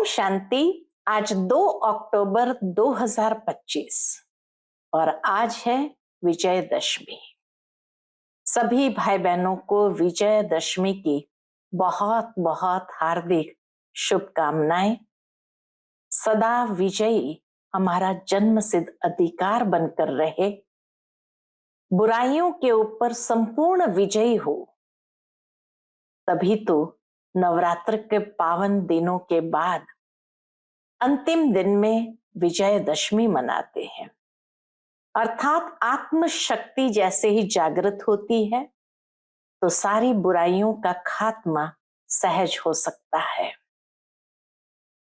शांति। आज 2 अक्टूबर 2025 और आज है विजयदशमी। सभी भाई बहनों को विजयदशमी की बहुत बहुत हार्दिक शुभकामनाएं। सदा विजयी हमारा जन्मसिद्ध अधिकार बनकर रहे, बुराइयों के ऊपर संपूर्ण विजयी हो। तभी तो नवरात्र के पावन दिनों के बाद अंतिम दिन में विजयदशमी मनाते हैं, अर्थात आत्मशक्ति जैसे ही जागृत होती है तो सारी बुराइयों का खात्मा सहज हो सकता है।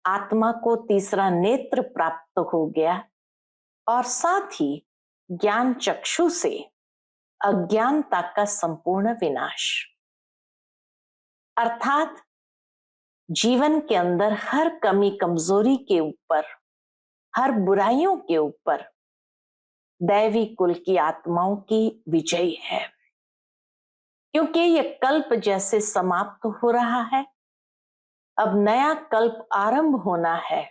आत्मा को तीसरा नेत्र प्राप्त हो गया और साथ ही ज्ञान चक्षु से अज्ञानता का संपूर्ण विनाश, अर्थात जीवन के अंदर हर कमी कमजोरी के ऊपर, हर बुराइयों के ऊपर दैवी कुल की आत्माओं की विजय है। क्योंकि यह कल्प जैसे समाप्त हो रहा है, अब नया कल्प आरंभ होना है,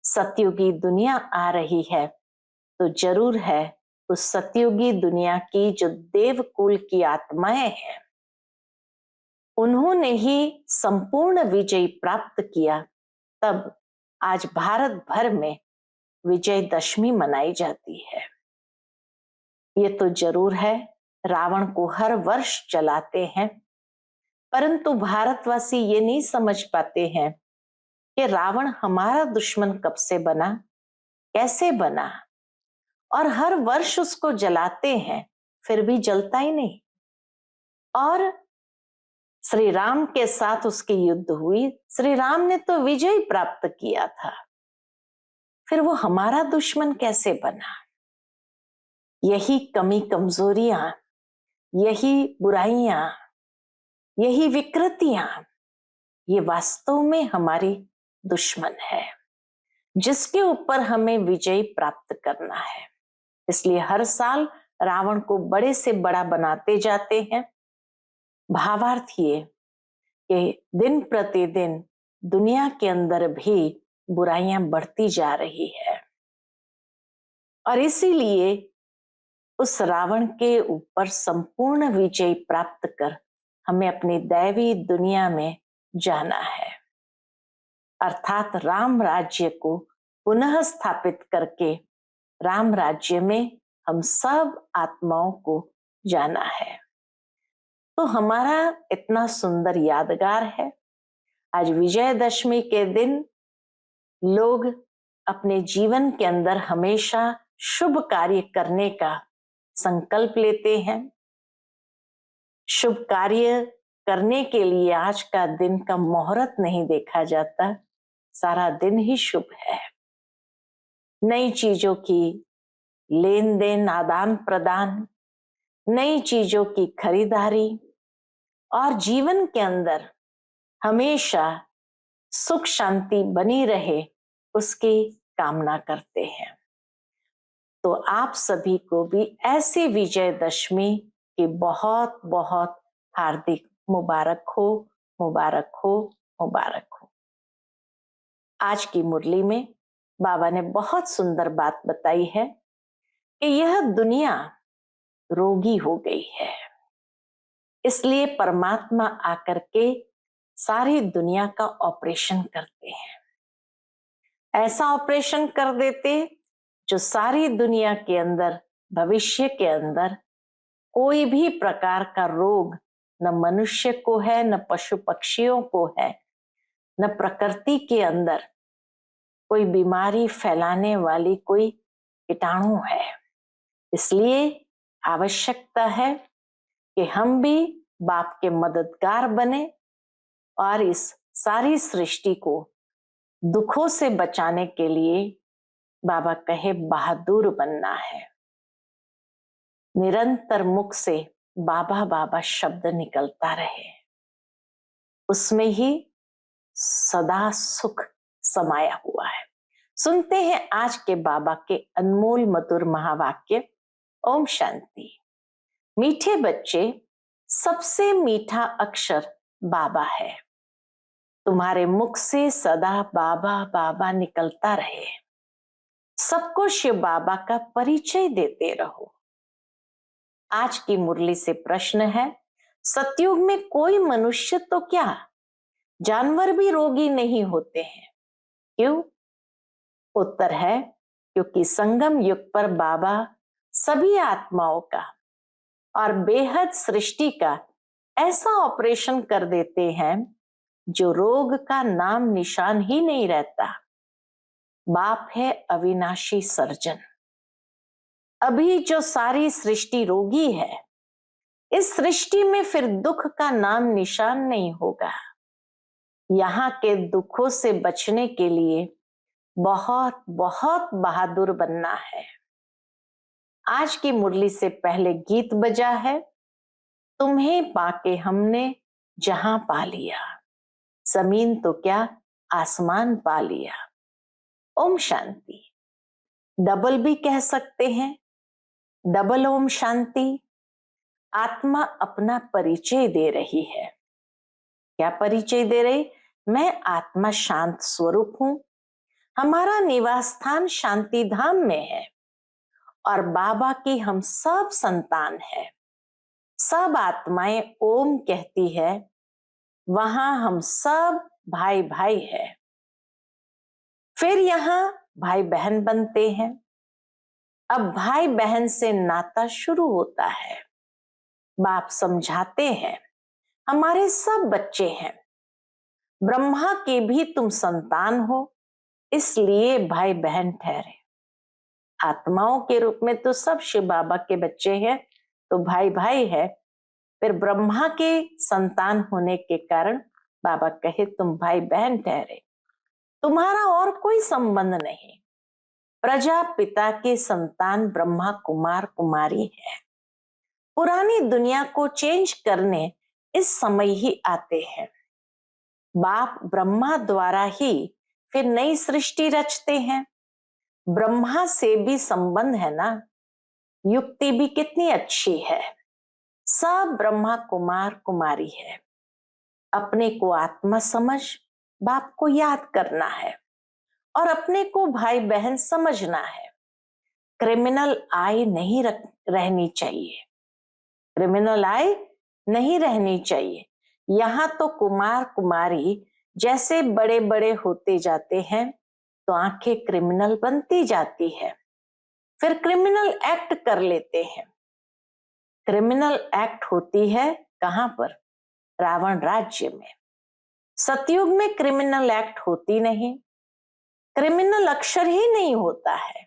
सतयुगी दुनिया आ रही है, तो जरूर है उस सतयुगी दुनिया की जो देव कुल की आत्माएं हैं उन्होंने ही संपूर्ण विजय प्राप्त किया। तब आज भारत भर में विजयदशमी मनाई जाती है। ये तो जरूर है, रावण को हर वर्ष जलाते हैं, परंतु भारतवासी ये नहीं समझ पाते हैं कि रावण हमारा दुश्मन कब से बना, कैसे बना, और हर वर्ष उसको जलाते हैं फिर भी जलता ही नहीं। और श्री राम के साथ उसकी युद्ध हुई, श्री राम ने तो विजय प्राप्त किया था, फिर वो हमारा दुश्मन कैसे बना? यही कमी कमजोरियां, यही बुराइयां, यही विकृतियां, ये वास्तव में हमारी दुश्मन है जिसके ऊपर हमें विजय प्राप्त करना है। इसलिए हर साल रावण को बड़े से बड़ा बनाते जाते हैं। भावार्थ ये कि दिन प्रतिदिन दुनिया के अंदर भी बुराइयां बढ़ती जा रही है और इसीलिए उस रावण के ऊपर संपूर्ण विजय प्राप्त कर हमें अपनी दैवी दुनिया में जाना है, अर्थात राम राज्य को पुनः स्थापित करके राम राज्य में हम सब आत्माओं को जाना है। तो हमारा इतना सुंदर यादगार है। आज विजयदशमी के दिन लोग अपने जीवन के अंदर हमेशा शुभ कार्य करने का संकल्प लेते हैं। शुभ कार्य करने के लिए आज का दिन का मुहूर्त नहीं देखा जाता, सारा दिन ही शुभ है। नई चीजों की लेन देन, आदान प्रदान, नई चीजों की खरीदारी और जीवन के अंदर हमेशा सुख शांति बनी रहे उसकी कामना करते हैं। तो आप सभी को भी ऐसी विजयदशमी की बहुत बहुत हार्दिक मुबारक हो, मुबारक हो, मुबारक हो। आज की मुरली में बाबा ने बहुत सुंदर बात बताई है कि यह दुनिया रोगी हो गई है, इसलिए परमात्मा आकर के सारी दुनिया का ऑपरेशन करते हैं। ऐसा ऑपरेशन कर देते जो सारी दुनिया के अंदर, भविष्य के अंदर कोई भी प्रकार का रोग न मनुष्य को है, न पशु पक्षियों को है, न प्रकृति के अंदर कोई बीमारी फैलाने वाली कोई कीटाणु है। इसलिए आवश्यकता है कि हम भी बाप के मददगार बने और इस सारी सृष्टि को दुखों से बचाने के लिए बाबा कहे बहादुर बनना है। निरंतर मुख से बाबा बाबा शब्द निकलता रहे, उसमें ही सदा सुख समाया हुआ है। सुनते हैं आज के बाबा के अनमोल मधुर महावाक्य। ओम शांति। मीठे बच्चे, सबसे मीठा अक्षर बाबा है, तुम्हारे मुख से सदा बाबा बाबा निकलता रहे। सबको शिव बाबा का परिचय देते रहो। आज की मुरली से प्रश्न है, सतयुग में कोई मनुष्य तो क्या, जानवर भी रोगी नहीं होते हैं, क्यों? उत्तर है, क्योंकि संगम युग पर बाबा सभी आत्माओं का और बेहद सृष्टि का ऐसा ऑपरेशन कर देते हैं जो रोग का नाम निशान ही नहीं रहता। बाप है अविनाशी सर्जन। अभी जो सारी सृष्टि रोगी है, इस सृष्टि में फिर दुख का नाम निशान नहीं होगा। यहाँ के दुखों से बचने के लिए बहुत बहुत बहादुर बनना है। आज की मुरली से पहले गीत बजा है, तुम्हें पाके हमने जहां पा लिया, जमीन तो क्या आसमान पा लिया। ओम शांति। डबल भी कह सकते हैं, डबल ओम शांति। आत्मा अपना परिचय दे रही है। क्या परिचय दे रही? मैं आत्मा शांत स्वरूप हूं, हमारा निवास स्थान शांति धाम में है और बाबा की हम सब संतान है। सब आत्माएं ओम कहती है, वहां हम सब भाई भाई है। फिर यहाँ भाई बहन बनते हैं। अब भाई बहन से नाता शुरू होता है। बाप समझाते हैं, हमारे सब बच्चे हैं, ब्रह्मा के भी तुम संतान हो, इसलिए भाई बहन ठहरे। आत्माओं के रूप में तो सब शिव बाबा के बच्चे हैं, तो भाई भाई है। फिर ब्रह्मा के संतान होने के कारण बाबा कहे तुम भाई बहन ठहरे, तुम्हारा और कोई संबंध नहीं। प्रजापिता के संतान ब्रह्मा कुमार कुमारी है। पुरानी दुनिया को चेंज करने इस समय ही आते हैं। बाप ब्रह्मा द्वारा ही फिर नई सृष्टि रचते हैं। ब्रह्मा से भी संबंध है ना। युक्ति भी कितनी अच्छी है। सब ब्रह्मा कुमार कुमारी है। अपने को आत्मा समझ बाप को याद करना है और अपने को भाई बहन समझना है। क्रिमिनल आई नहीं रहनी चाहिए। क्रिमिनल आई नहीं रहनी चाहिए। यहाँ तो कुमार कुमारी जैसे बड़े बड़े होते जाते हैं तो आंखें क्रिमिनल बनती जाती है, फिर क्रिमिनल एक्ट कर लेते हैं। क्रिमिनल एक्ट होती है कहां पर? रावण राज्य में। सतयुग में क्रिमिनल एक्ट होती नहीं, क्रिमिनल अक्षर ही नहीं होता है।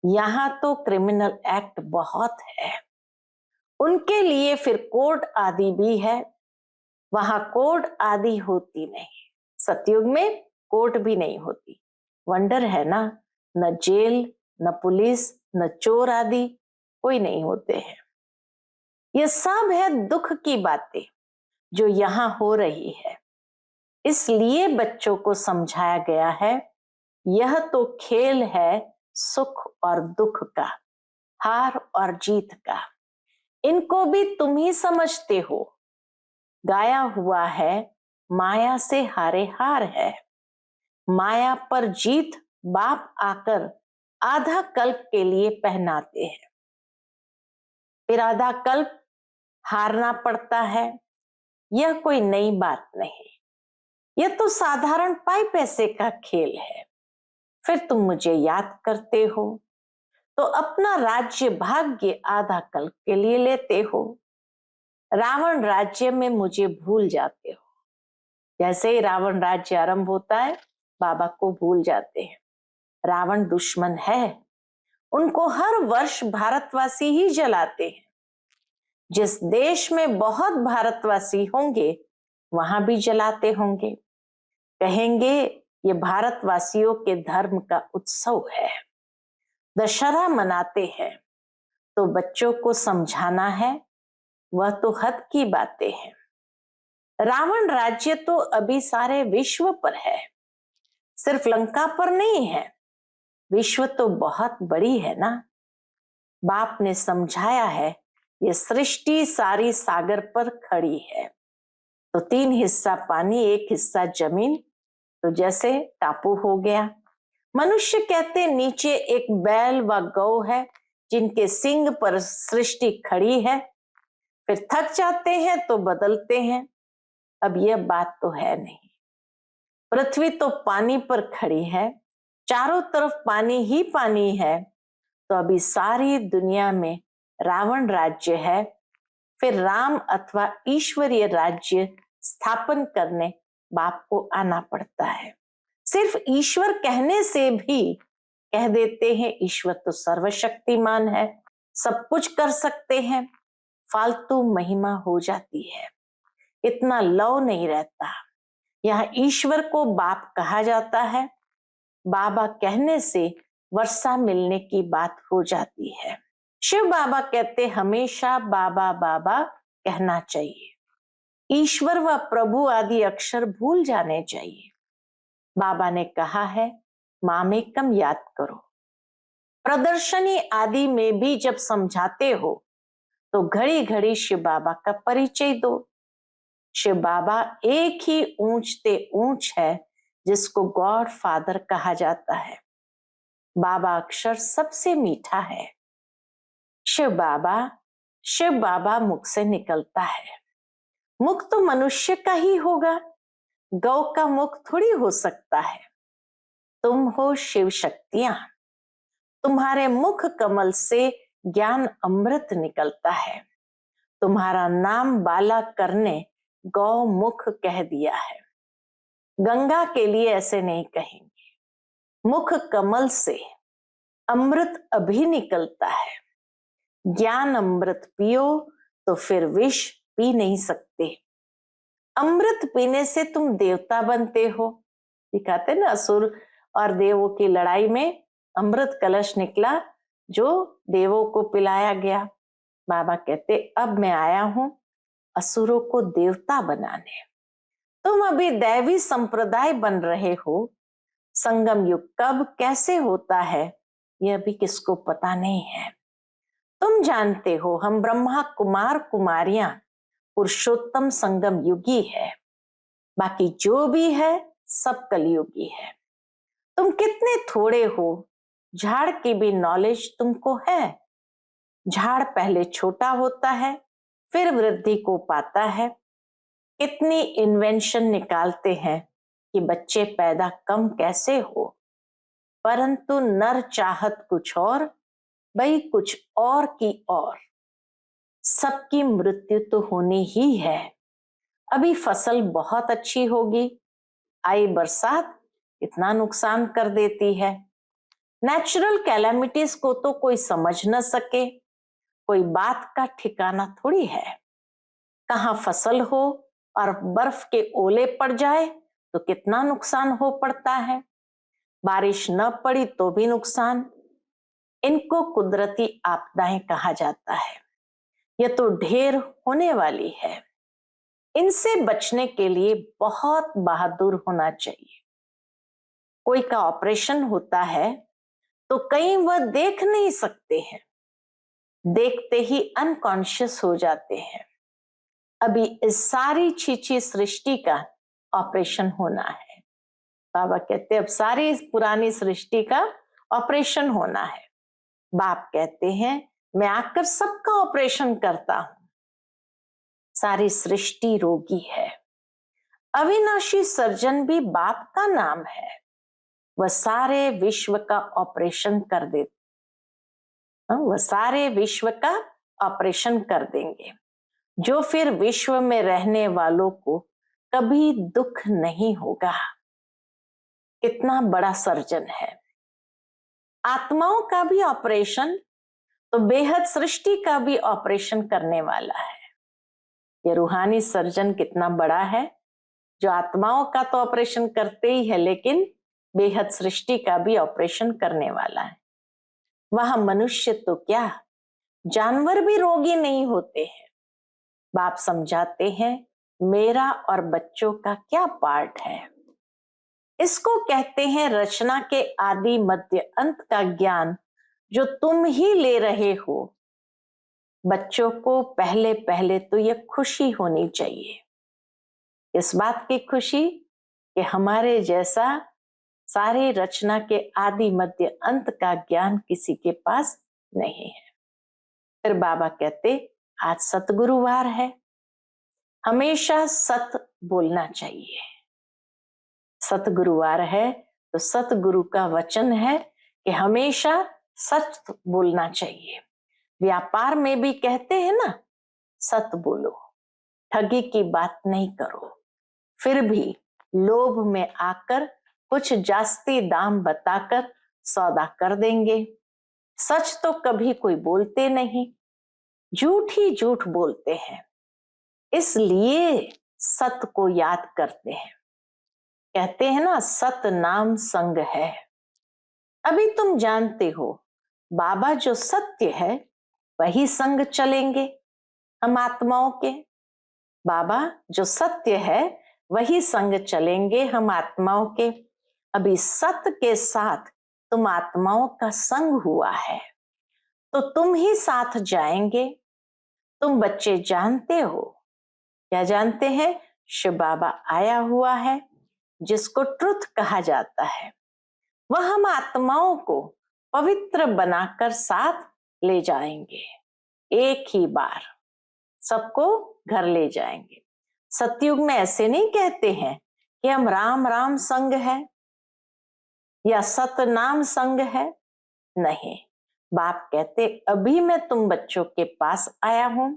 यहां तो क्रिमिनल एक्ट बहुत है। उनके लिए फिर कोर्ट आदि भी है, वहां कोर्ट आदि होती नहीं। सतयुग में कोर्ट भी नहीं होती। वंडर है ना, न जेल न पुलिस न चोर आदि कोई नहीं होते हैं। ये सब है दुख की बातें जो यहाँ हो रही है। इसलिए बच्चों को समझाया गया है, यह तो खेल है सुख और दुख का, हार और जीत का। इनको भी तुम ही समझते हो। गाया हुआ है, माया से हारे हार है। माया पर जीत बाप आकर आधा कल्प के लिए पहनाते हैं, फिर आधा कल्प हारना पड़ता है। यह कोई नई बात नहीं, यह तो साधारण पाई पैसे का खेल है। फिर तुम मुझे याद करते हो तो अपना राज्य भाग्य आधा कल्प के लिए लेते हो। रावण राज्य में मुझे भूल जाते हो। जैसे ही रावण राज्य आरंभ होता है बाबा को भूल जाते हैं। रावण दुश्मन है, उनको हर वर्ष भारतवासी ही जलाते हैं। जिस देश में बहुत भारतवासी होंगे वहां भी जलाते होंगे। कहेंगे ये भारतवासियों के धर्म का उत्सव है। दशहरा मनाते हैं तो बच्चों को समझाना है, वह तो हद की बातें हैं। रावण राज्य तो अभी सारे विश्व पर है, सिर्फ लंका पर नहीं है। विश्व तो बहुत बड़ी है ना। बाप ने समझाया है, ये सृष्टि सारी सागर पर खड़ी है। तो 3 हिस्सा पानी, 1 हिस्सा जमीन, तो जैसे टापू हो गया। मनुष्य कहते नीचे एक बैल व गौ है जिनके सींग पर सृष्टि खड़ी है, फिर थक जाते हैं तो बदलते हैं। अब यह बात तो है नहीं। पृथ्वी तो पानी पर खड़ी है, चारों तरफ पानी ही पानी है, तो अभी सारी दुनिया में रावण राज्य है, फिर राम अथवा ईश्वरीय राज्य स्थापन करने बाप को आना पड़ता है। सिर्फ ईश्वर कहने से भी कह देते हैं ईश्वर तो सर्वशक्तिमान है, सब कुछ कर सकते हैं, फालतू महिमा हो जाती है, इतना लव नहीं रहता। यहाँ ईश्वर को बाप कहा जाता है, बाबा कहने से वर्षा मिलने की बात हो जाती है। शिव बाबा कहते हमेशा बाबा बाबा कहना चाहिए, ईश्वर व प्रभु आदि अक्षर भूल जाने चाहिए। बाबा ने कहा है मामेकम याद करो। प्रदर्शनी आदि में भी जब समझाते हो तो घड़ी घड़ी शिव बाबा का परिचय दो। शिव बाबा एक ही ऊंचते ऊंच है जिसको गॉड फादर कहा जाता है। बाबा अक्षर सबसे मीठा है। शिव बाबा मुख से निकलता है। मुख तो मनुष्य का ही होगा, गौ का मुख थोड़ी हो सकता है। तुम हो शिव शक्तियां, तुम्हारे मुख कमल से ज्ञान अमृत निकलता है। तुम्हारा नाम बाला करने गौ मुख कह दिया है। गंगा के लिए ऐसे नहीं कहेंगे, मुख कमल से अमृत अभी निकलता है। ज्ञान अमृत पियो तो फिर विष पी नहीं सकते। अमृत पीने से तुम देवता बनते हो। दिखाते ना असुर और देवों की लड़ाई में अमृत कलश निकला जो देवों को पिलाया गया। बाबा कहते अब मैं आया हूं असुरों को देवता बनाने। तुम अभी दैवी संप्रदाय बन रहे हो। संगम युग कब कैसे होता है यह भी किसको पता नहीं है। तुम जानते हो हम ब्रह्मा कुमार कुमारियां पुरुषोत्तम संगम युगी है, बाकी जो भी है सब कलयुगी है। तुम कितने थोड़े हो, झाड़ की भी नॉलेज तुमको है। झाड़ पहले छोटा होता है फिर वृद्धि को पाता है। कितनी इन्वेंशन निकालते हैं कि बच्चे पैदा कम कैसे हो, परंतु नर चाहत कुछ और, भाई कुछ और की और। सबकी मृत्यु तो होनी ही है। अभी फसल बहुत अच्छी होगी, आई बरसात इतना नुकसान कर देती है। नेचुरल कैलामिटीज को तो कोई समझ न सके, कोई बात का ठिकाना थोड़ी है। कहाँ फसल हो और बर्फ के ओले पड़ जाए तो कितना नुकसान हो पड़ता है। बारिश न पड़ी तो भी नुकसान। इनको कुदरती आपदाएं कहा जाता है। यह तो ढेर होने वाली है। इनसे बचने के लिए बहुत बहादुर होना चाहिए। कोई का ऑपरेशन होता है तो कई वह देख नहीं सकते हैं, देखते ही अनकॉन्शियस हो जाते हैं। अभी इस सारी छीछी सृष्टि का ऑपरेशन होना है। बाबा कहते अब सारी इस पुरानी सृष्टि का ऑपरेशन होना है। बाप कहते हैं मैं आकर सबका ऑपरेशन करता हूं। सारी सृष्टि रोगी है। अविनाशी सर्जन भी बाप का नाम है। वह सारे विश्व का ऑपरेशन कर देते, वह सारे विश्व का ऑपरेशन कर देंगे, जो फिर विश्व में रहने वालों को कभी दुख नहीं होगा। कितना बड़ा सर्जन है। आत्माओं का भी ऑपरेशन तो बेहद सृष्टि का भी ऑपरेशन करने वाला है। ये रूहानी सर्जन कितना बड़ा है, जो आत्माओं का तो ऑपरेशन करते ही है लेकिन बेहद सृष्टि का भी ऑपरेशन करने वाला है। वह मनुष्य तो क्या, जानवर भी रोगी नहीं होते हैं। बाप समझाते हैं मेरा और बच्चों का क्या पार्ट है। इसको कहते हैं रचना के आदि मध्य अंत का ज्ञान जो तुम ही ले रहे हो। बच्चों को पहले पहले तो यह खुशी होनी चाहिए, इस बात की खुशी कि हमारे जैसा सारी रचना के आदि मध्य अंत का ज्ञान किसी के पास नहीं है। फिर बाबा कहते आज सतगुरुवार है, हमेशा सत बोलना चाहिए। सतगुरुवार है तो सतगुरु का वचन है कि हमेशा सच बोलना चाहिए। व्यापार में भी कहते हैं ना, सत बोलो, ठगी की बात नहीं करो। फिर भी लोभ में आकर कुछ जास्ती दाम बताकर सौदा कर देंगे। सच तो कभी कोई बोलते नहीं, झूठ ही झूठ बोलते हैं। इसलिए सत को याद करते हैं। कहते हैं ना, सत नाम संग है। अभी तुम जानते हो बाबा जो सत्य है वही संग चलेंगे हम आत्माओं के। बाबा जो सत्य है वही संग चलेंगे हम आत्माओं के। अभी सत्य के साथ तुम आत्माओं का संग हुआ है तो तुम ही साथ जाएंगे। तुम बच्चे जानते हो, क्या जानते हैं? शिव बाबा आया हुआ है जिसको ट्रुथ कहा जाता है, वह हम आत्माओं को पवित्र बनाकर साथ ले जाएंगे। एक ही बार सबको घर ले जाएंगे। सतयुग में ऐसे नहीं कहते हैं कि हम राम राम संग है या सतनाम संग है, नहीं। बाप कहते अभी मैं तुम बच्चों के पास आया हूं,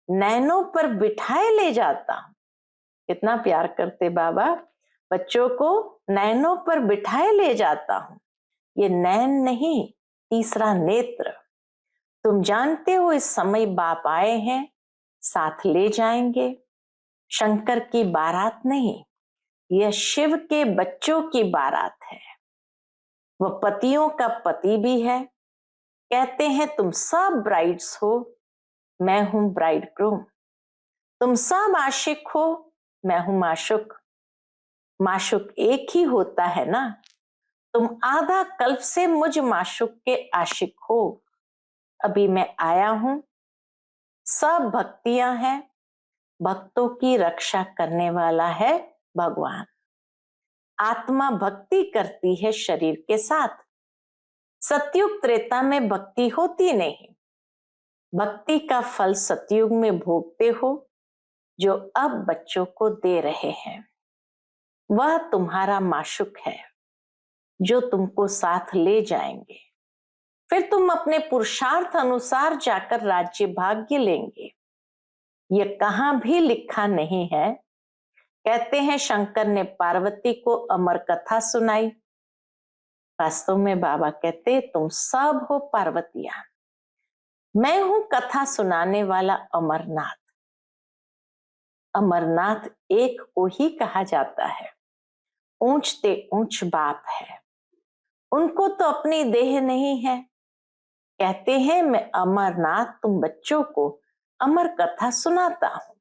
नैनों पर बिठाए ले जाता हूं। कितना प्यार करते बाबा, बच्चों को नैनों पर बिठाए ले जाता हूं। ये नैन नहीं, तीसरा नेत्र। तुम जानते हो इस समय बाप आए हैं, साथ ले जाएंगे। शंकर की बारात नहीं, यह शिव के बच्चों की बारात है। वह पतियों का पति भी है। कहते हैं तुम सब ब्राइड्स हो, मैं हूं ब्राइड ग्रूम। तुम सब आशिक हो, मैं हूं माशुक। माशुक एक ही होता है ना। तुम आधा कल्प से मुझ माशुक के आशिक हो। अभी मैं आया हूं, सब भक्तियां हैं, भक्तों की रक्षा करने वाला है भगवान। आत्मा भक्ति करती है शरीर के साथ। सतयुग त्रेता में भक्ति होती नहीं। भक्ति का फल सतयुग में भोगते हो, जो अब बच्चों को दे रहे हैं। वह तुम्हारा माशुक है जो तुमको साथ ले जाएंगे। फिर तुम अपने पुरुषार्थ अनुसार जाकर राज्य भाग्य लेंगे। यह कहां भी लिखा नहीं है। कहते हैं शंकर ने पार्वती को अमर कथा सुनाई। वास्तव में बाबा कहते तुम सब हो पार्वतियां, मैं हूं कथा सुनाने वाला अमरनाथ। अमरनाथ एक को ही कहा जाता है। ऊंचते ऊंच बाप है, उनको तो अपनी देह नहीं है। कहते हैं मैं अमरनाथ तुम बच्चों को अमर कथा सुनाता हूं।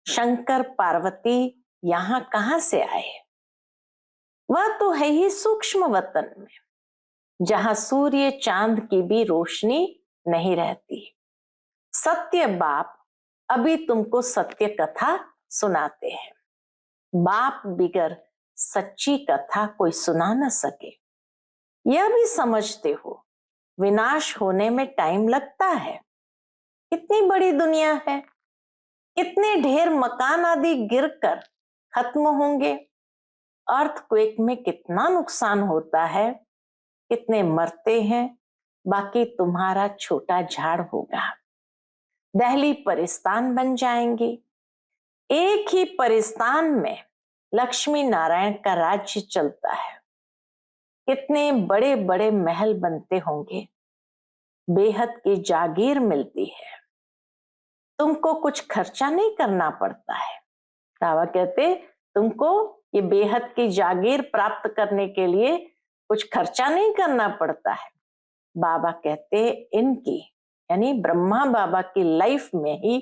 शंकर पार्वती यहां कहां से आए? वह तो है ही सूक्ष्म वतन में, जहां सूर्य चांद की भी रोशनी नहीं रहती। सत्य बाप अभी तुमको सत्य कथा सुनाते हैं। बाप बिगर सच्ची कथा कोई सुना न सके। यह भी समझते हो विनाश होने में टाइम लगता है। कितनी बड़ी दुनिया है, कितने ढेर मकान आदि गिरकर खत्म होंगे। अर्थक्वेक में कितना नुकसान होता है, कितने मरते हैं। बाकी तुम्हारा छोटा झाड़ होगा। दिल्ली परिस्तान बन जाएंगे। एक ही परिस्तान में लक्ष्मी नारायण का राज्य चलता है। कितने बड़े बड़े महल बनते होंगे, बेहद की जागीर मिलती है। तुमको कुछ खर्चा नहीं करना पड़ता है। बाबा कहते तुमको ये बेहद की जागीर प्राप्त करने के लिए कुछ खर्चा नहीं करना पड़ता है। बाबा कहते इनकी यानी ब्रह्मा बाबा की लाइफ में ही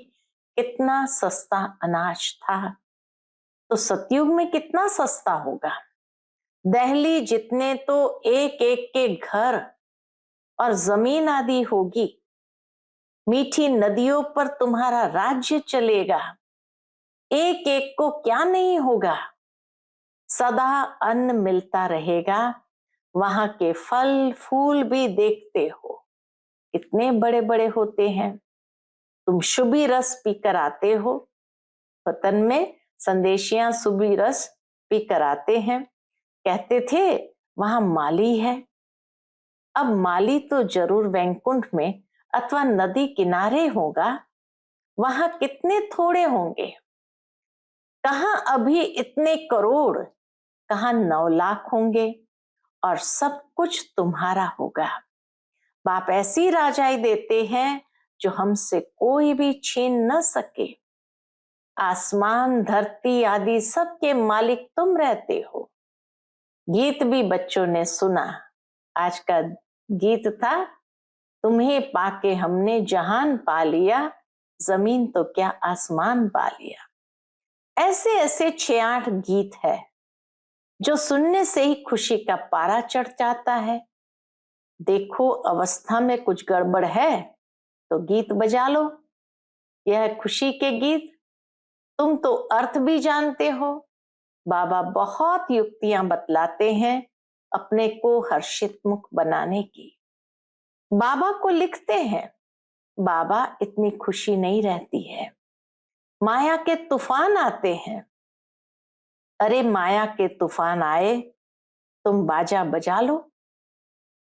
कितना सस्ता अनाज था, तो सतयुग में कितना सस्ता होगा। दिल्ली जितने तो एक एक के घर और जमीन आदि होगी। मीठी नदियों पर तुम्हारा राज्य चलेगा। एक एक को क्या नहीं होगा, सदा अन्न मिलता रहेगा। वहां के फल फूल भी देखते हो इतने बड़े बड़े होते हैं। तुम शुभी रस पीकर आते हो, वतन में संदेशियां शुभी रस पीकर आते हैं। कहते थे वहां माली है। अब माली तो जरूर वैकुंठ में अथवा नदी किनारे होगा, वहां कितने थोड़े होंगे। कहां अभी इतने करोड़, कहां 9 लाख होंगे, और सब कुछ तुम्हारा होगा। बाप ऐसी राजाई देते हैं जो हमसे कोई भी छीन न सके। आसमान धरती आदि सबके मालिक तुम रहते हो। गीत भी बच्चों ने सुना। आज का गीत था, तुम्हें पाके हमने जहान पा लिया, जमीन तो क्या आसमान पा लिया। ऐसे ऐसे 6-8 गीत है जो सुनने से ही खुशी का पारा चढ़ जाता है। देखो अवस्था में कुछ गड़बड़ है तो गीत बजा लो, यह खुशी के गीत। तुम तो अर्थ भी जानते हो। बाबा बहुत युक्तियां बतलाते हैं अपने को हर्षित मुख बनाने की। बाबा को लिखते हैं, बाबा इतनी खुशी नहीं रहती है, माया के तूफान आते हैं। अरे माया के तूफान आए, तुम बाजा बजा लो।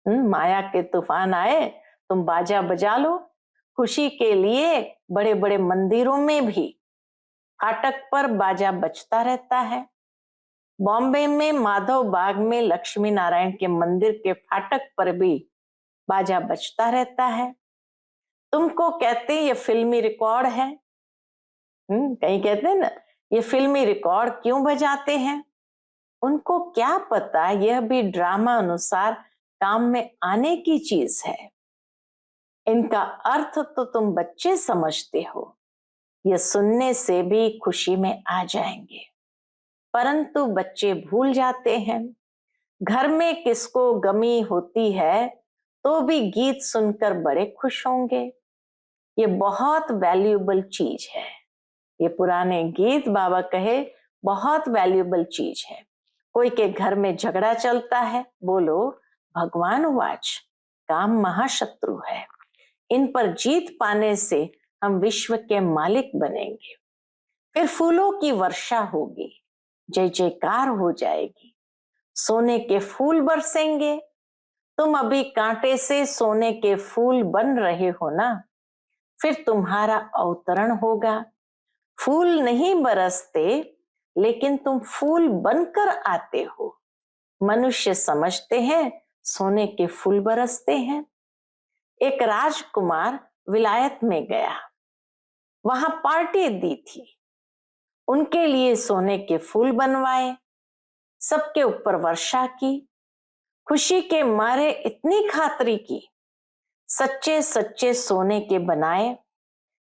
माया के तूफान आए, तुम बाजा बजा लो। खुशी के लिए बड़े बड़े मंदिरों में भी फाटक पर बाजा बजता रहता है। बॉम्बे में माधव बाग में लक्ष्मी नारायण के मंदिर के फाटक पर भी बाजा बजता रहता है। तुमको कहते हैं ये फिल्मी रिकॉर्ड है। कहीं कहते हैं ना ये फिल्मी रिकॉर्ड क्यों बजाते हैं। उनको क्या पता यह भी ड्रामा अनुसार काम में आने की चीज है। इनका अर्थ तो तुम बच्चे समझते हो, ये सुनने से भी खुशी में आ जाएंगे। परंतु बच्चे भूल जाते हैं। घर में किसको गमी होती है तो भी गीत सुनकर बड़े खुश होंगे। ये बहुत वैल्यूएबल चीज है। ये पुराने गीत बाबा कहे बहुत वैल्यूएबल चीज है। कोई के घर में झगड़ा चलता है, बोलो भगवान वाच, काम महाशत्रु है, इन पर जीत पाने से हम विश्व के मालिक बनेंगे। फिर फूलों की वर्षा होगी, जय जयकार हो जाएगी, सोने के फूल बरसेंगे। तुम अभी कांटे से सोने के फूल बन रहे हो ना, फिर तुम्हारा अवतरण होगा। फूल नहीं बरसते लेकिन तुम फूल बनकर आते हो। मनुष्य समझते हैं सोने के फूल बरसते हैं। एक राजकुमार विलायत में गया, वहां पार्टी दी थी, उनके लिए सोने के फूल बनवाए, सबके ऊपर वर्षा की, खुशी के मारे इतनी खातरी की, सच्चे सच्चे सोने के बनाए।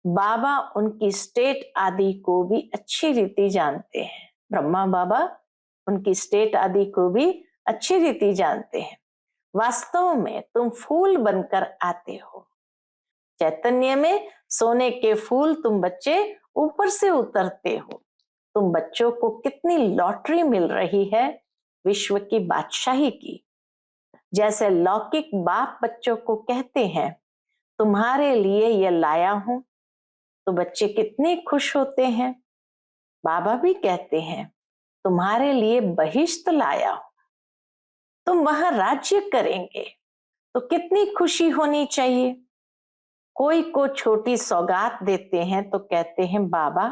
बाबा उनकी स्टेट आदि को भी अच्छी रीति जानते हैं। ब्रह्मा बाबा उनकी स्टेट आदि को भी अच्छी रीति जानते हैं। वास्तव में तुम फूल बनकर आते हो। चैतन्य में सोने के फूल तुम बच्चे ऊपर से उतरते हो। तुम बच्चों को कितनी लॉटरी मिल रही है विश्व की बादशाही की। जैसे लौकिक बाप बच्चों को कहते हैं तुम्हारे लिए यह लाया हूं, तो बच्चे कितने खुश होते हैं। बाबा भी कहते हैं तुम्हारे लिए बहिष्ठ लाया हूं, तुम वहां राज्य करेंगे, तो कितनी खुशी होनी चाहिए। कोई को छोटी सौगात देते हैं तो कहते हैं बाबा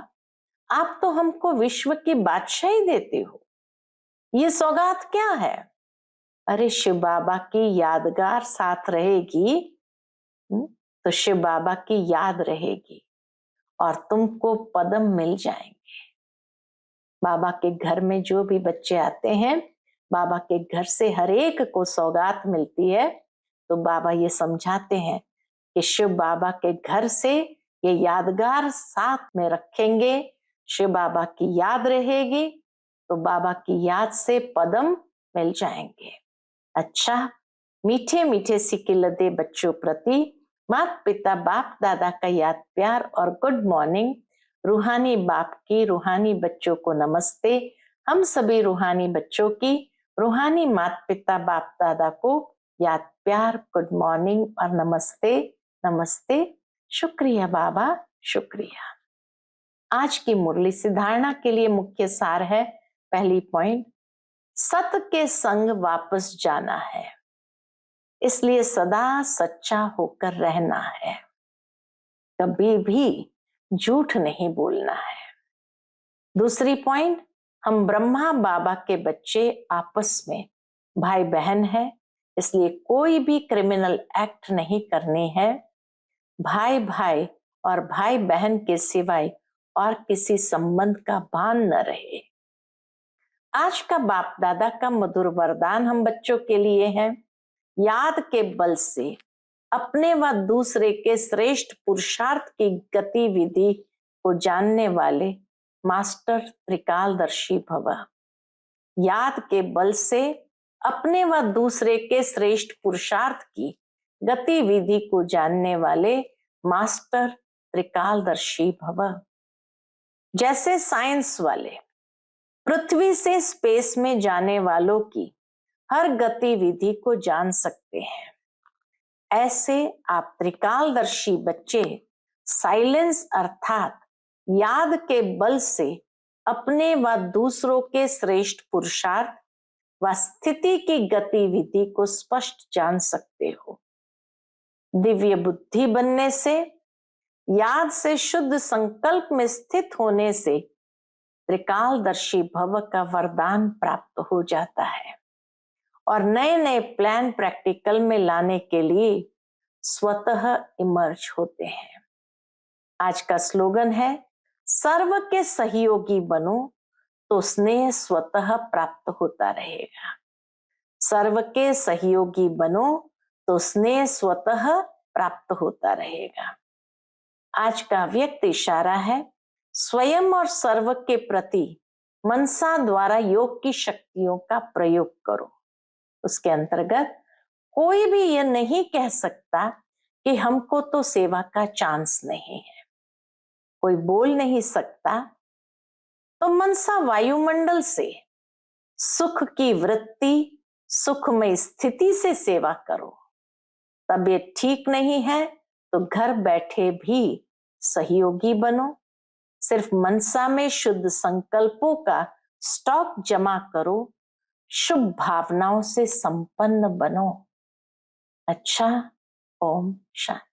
आप तो हमको विश्व की बादशाही देते हो, ये सौगात क्या है। अरे शिव बाबा की यादगार साथ रहेगी, तो शिव बाबा की याद रहेगी और तुमको पदम मिल जाएंगे। बाबा के घर में जो भी बच्चे आते हैं, बाबा के घर से हर एक को सौगात मिलती है। तो बाबा ये समझाते हैं कि शिव बाबा के घर से ये यादगार साथ में रखेंगे, शिव बाबा की याद रहेगी, तो बाबा की याद से पदम मिल जाएंगे। अच्छा, मीठे मीठे सिकिलदे बच्चों प्रति माता पिता बाप दादा का याद प्यार और गुड मॉर्निंग। रूहानी बाप की रूहानी बच्चों को नमस्ते। हम सभी रूहानी बच्चों की रूहानी माता पिता बाप दादा को याद प्यार, गुड मॉर्निंग और नमस्ते नमस्ते। शुक्रिया बाबा, शुक्रिया। आज की मुरली से धारणा के लिए मुख्य सार है, पहली पॉइंट, सत्य के संग वापस जाना है, इसलिए सदा सच्चा होकर रहना है, कभी भी झूठ नहीं बोलना है। दूसरी पॉइंट, हम ब्रह्मा बाबा के बच्चे आपस में भाई बहन हैं, इसलिए कोई भी क्रिमिनल एक्ट नहीं करने हैं। भाई भाई और भाई बहन के सिवाय और किसी संबंध का भान न रहे। आज का बाप दादा का मधुर वरदान हम बच्चों के लिए है, याद के बल से अपने व दूसरे के श्रेष्ठ पुरुषार्थ की गतिविधि को जानने वाले मास्टर त्रिकालदर्शी भव। याद के बल से अपने व दूसरे के श्रेष्ठ पुरुषार्थ की गतिविधि को जानने वाले मास्टर त्रिकालदर्शी भव। जैसे साइंस वाले पृथ्वी से स्पेस में जाने वालों की हर गतिविधि को जान सकते हैं, ऐसे आप त्रिकालदर्शी बच्चे साइलेंस अर्थात याद के बल से अपने व दूसरों के श्रेष्ठ पुरुषार्थ व स्थिति की गतिविधि को स्पष्ट जान सकते हो। दिव्य बुद्धि बनने से, याद से शुद्ध संकल्प में स्थित होने से त्रिकालदर्शी भव का वरदान प्राप्त हो जाता है और नए नए प्लान प्रैक्टिकल में लाने के लिए स्वतः इमर्ज होते हैं। आज का स्लोगन है, सर्व के सहयोगी बनो तो स्नेह स्वतः प्राप्त होता रहेगा। सर्व के सहयोगी बनो तो स्नेह स्वतः प्राप्त होता रहेगा। आज का व्यक्त इशारा है, स्वयं और सर्व के प्रति मनसा द्वारा योग की शक्तियों का प्रयोग करो। उसके अंतर्गत कोई भी यह नहीं कह सकता कि हमको तो सेवा का चांस नहीं है, कोई बोल नहीं सकता, तो मनसा वायुमंडल से सुख की वृत्ति, सुखमय स्थिति से सेवा करो। तबीयत ठीक नहीं है तो घर बैठे भी सहयोगी बनो। सिर्फ मनसा में शुद्ध संकल्पों का स्टॉक जमा करो, शुभ भावनाओं से संपन्न बनो। अच्छा, ओम शांति।